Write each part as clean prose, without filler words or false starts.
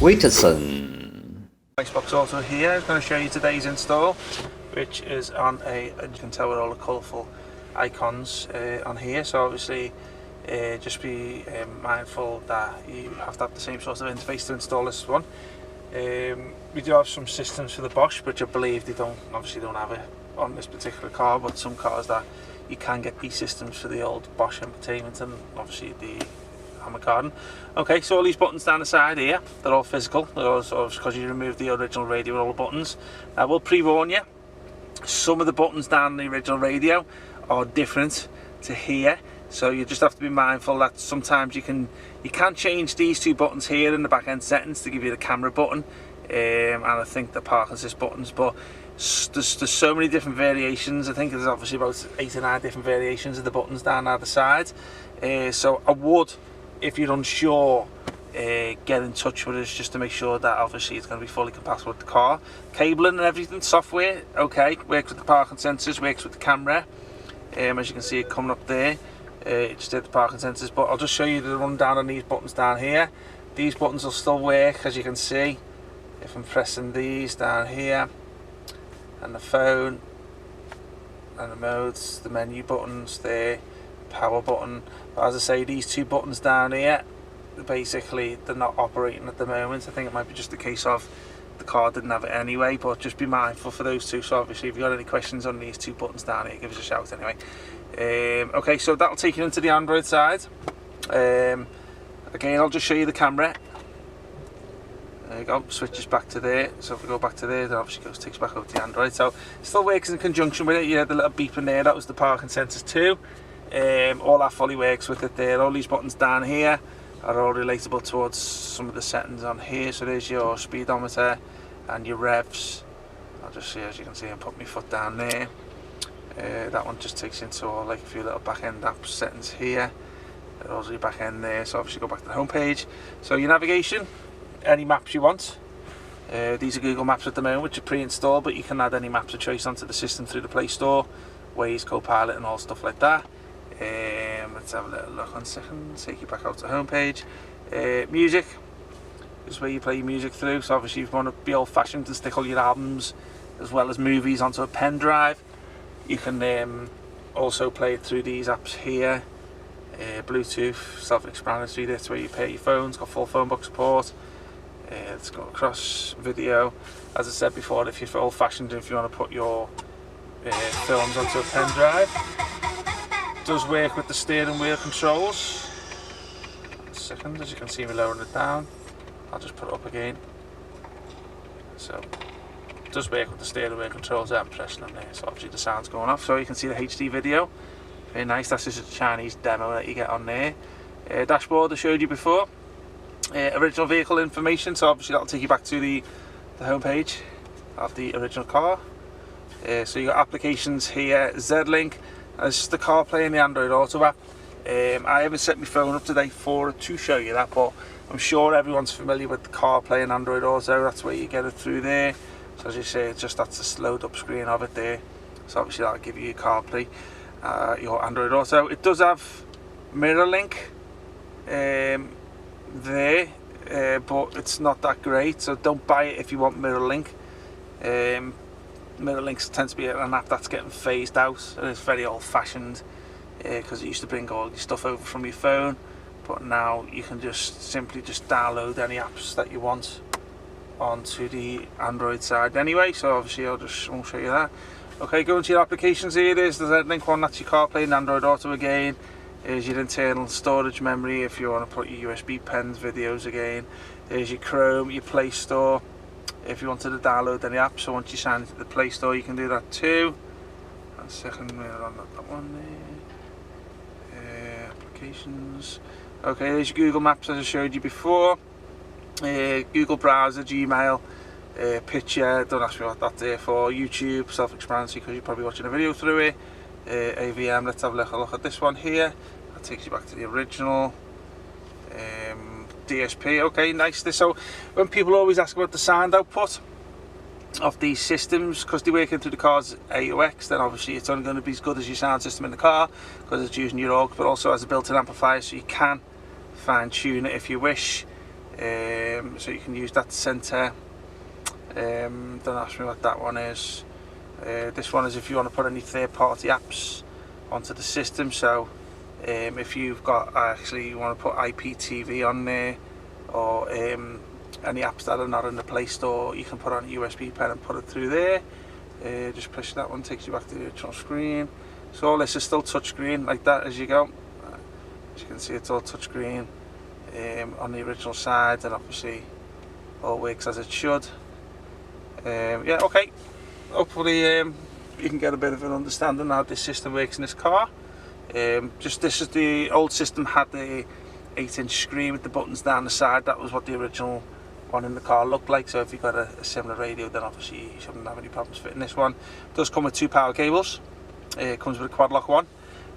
WITSON. Box also here is going to show you today's install, which is on a, you can tell with all the colourful icons on here, so obviously just be mindful that you have to have the same sort of interface to install this one. We do have some systems for the Bosch, which I believe they obviously don't have it on this particular car, but some cars that you can get these systems for the old Bosch entertainment and obviously the Harman Kardon. Okay, so all these buttons down the side here, they're all physical. They're all because you removed the original radio with all the buttons. I will pre-warn you, some of the buttons down the original radio are different to here, so you just have to be mindful that sometimes you can change these two buttons here in the back end settings to give you the camera button, and I think the park assist buttons, but there's so many different variations. I think there's obviously about 8 or 9 different variations of the buttons down either side, so I would, if you're unsure, get in touch with us just to make sure that obviously it's going to be fully compatible with the car. Cabling and everything, software, okay, works with the parking sensors, works with the camera, as you can see it coming up there. It just did the parking sensors, but I'll just show you the rundown on these buttons down here. These buttons will still work, as you can see, if I'm pressing these down here, and the phone, and the modes, the menu buttons there, power button. But as I say, these two buttons down here, basically they're not operating at the moment. I think it might be just a case of the car didn't have it anyway, but just be mindful for those two. So obviously if you've got any questions on these two buttons down here, give us a shout anyway. Okay, so that'll take you into the Android side. Again, I'll just show you the camera. There you go, switches back to there. So if we go back to there, then obviously takes back over to the Android. So it still works in conjunction with it. You had the little beep in there, that was the parking sensors too. All that fully works with it there. All these buttons down here are all relatable towards some of the settings on here. So there's your speedometer and your revs. I'll just see, as you can see, and put my foot down there. That one just takes into all like a few little back end app settings here. Also your back end there. So obviously go back to the home page. So your navigation, any maps you want. These are Google Maps at the moment, which are pre-installed, but you can add any maps of choice onto the system through the Play Store, Waze, Copilot, and all stuff like that. Let's have a little look on a second, take you back out to the home page. Music is where you play your music through, so obviously if you want to be old-fashioned and stick all your albums as well as movies onto a pen drive, you can also play it through these apps here. Bluetooth, self-explanatory, that's where you pair your phones, got full phone book support. It's got across video. As I said before, if you're old-fashioned, if you want to put your films onto a pen drive, does work with the steering wheel controls. A second, as you can see me lowering it down. I'll just put it up again. So it does work with the steering wheel controls. I'm pressing on there, so obviously the sound's going off, so you can see the HD video. Very nice. That's just a Chinese demo that you get on there. Dashboard I showed you before. Original vehicle information, so obviously that'll take you back to the home page of the original car. So you got applications here, Z-Link. It's just the CarPlay and the Android Auto app. I haven't set my phone up today to show you that, but I'm sure everyone's familiar with the CarPlay and Android Auto. That's where you get it through there. So as you say, it's just that's the slowed up screen of it there. So obviously that'll give you your CarPlay, your Android Auto. It does have mirror link there, but it's not that great. So don't buy it if you want mirror link. Mirror links tends to be an app that's getting phased out, and it's very old-fashioned because it used to bring all your stuff over from your phone, but now you can just simply download any apps that you want onto the Android side anyway. So obviously I won't show you that. Okay, go into your applications here. There's the Z-Link one, that's your CarPlay and Android Auto again. There's your internal storage memory if you want to put your USB pens, videos again. There's your Chrome, your Play Store, if you wanted to download any apps. So once you sign into the Play Store, you can do that too. And second, we're on that one there. Applications. Okay, there's your Google Maps as I showed you before. Google Browser, Gmail, Picture, don't ask me what that's there for. YouTube, self-explanatory because you're probably watching a video through it. AVM, let's have a look at this one here. That takes you back to the original. DSP, okay, nice. So when people always ask about the sound output of these systems, because they're working through the car's AUX, then obviously it's only going to be as good as your sound system in the car because it's using your AUX, but also as a built-in amplifier, so you can fine tune it if you wish. so you can use that to center. Don't ask me what that one is. This one is if you want to put any third-party apps onto the system. So if you've got you want to put IPTV on there, or any apps that are not in the Play Store, you can put on a USB pen and put it through there. Just push that one, takes you back to the original screen. So all this is still touchscreen like that as you go. As you can see, it's all touchscreen on the original side, and obviously all works as it should. Yeah, okay. Hopefully you can get a bit of an understanding how this system works in this car. This is the old system, had the 8-inch screen with the buttons down the side. That was what the original one in the car looked like. So if you've got a similar radio, then obviously you shouldn't have any problems fitting this one. It does come with 2 power cables. It comes with a quad lock one,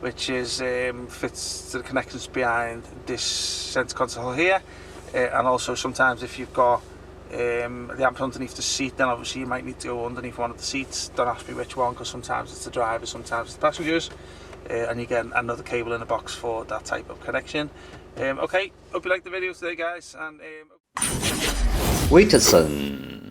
which is fits to the connections behind this center console here, and also sometimes if you've got the amps underneath the seat, then obviously you might need to go underneath one of the seats. Don't ask me which one, because sometimes it's the driver, sometimes it's the passengers, and you get another cable in the box for that type of connection. Okay, hope you liked the video today, guys, and WITSON